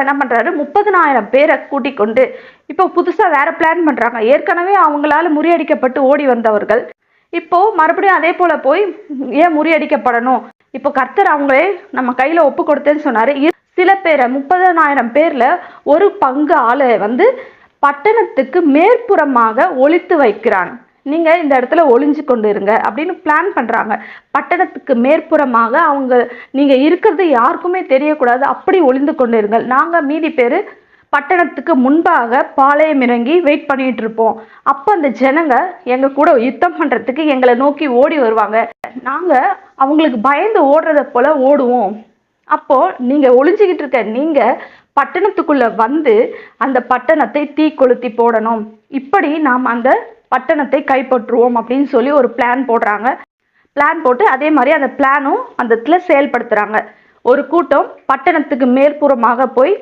என்ன பண்றாரு, 30,000 பேரை கூட்டிக் கொண்டு இப்போ புதுசா வேற பிளான் பண்றாங்க. ஏற்கனவே அவங்களால முறியடிக்கப்பட்டு ஓடி வந்தவர்கள் இப்போ மறுபடியும் அதே போல போய் ஏன் முறியடிக்கப்படணும்? இப்போ கர்த்தர் அவங்களே நம்ம கையில ஒப்பு கொடுத்தேன்னு சொன்னாரு. சில பேரை 30,000 பேர்ல ஒரு பங்கு ஆளை வந்து பட்டணத்துக்கு மேற்புறமாக ஒளித்து வைக்கிறான். நீங்க இந்த இடத்துல ஒளிஞ்சு கொண்டு இருங்க அப்படின்னு பிளான் பண்றாங்க. பட்டணத்துக்கு மேற்புறமாக அவங்க நீங்க இருக்கிறது யாருக்குமே தெரியக்கூடாது, அப்படி ஒளிந்து கொண்டு இருங்கள். நாங்க மீதி பேரு பட்டணத்துக்கு முன்பாக பாளையம் இறங்கி வெயிட் பண்ணிட்டு இருப்போம். அப்ப அந்த ஜனங்க எங்க கூட யுத்தம் பண்றதுக்கு எங்களை நோக்கி ஓடி வருவாங்க. நாங்க அவங்களுக்கு பயந்து ஓடுறத போல ஓடுவோம். அப்போ நீங்க ஒளிஞ்சுகிட்டு இருக்க நீங்க பட்டணத்துக்குள்ள வந்து அந்த பட்டணத்தை தீ கொளுத்தி போடணும். இப்படி நாம் அந்த பட்டணத்தை கைப்பற்றுவோம் அப்படின்னு சொல்லி ஒரு பிளான் போடுறாங்க. பிளான் போட்டு அதே மாதிரி அந்த பிளானும் அந்த இடத்துல செயல்படுத்துறாங்க. ஒரு கூட்டம் பட்டணத்துக்கு மேற்புறமாக போய்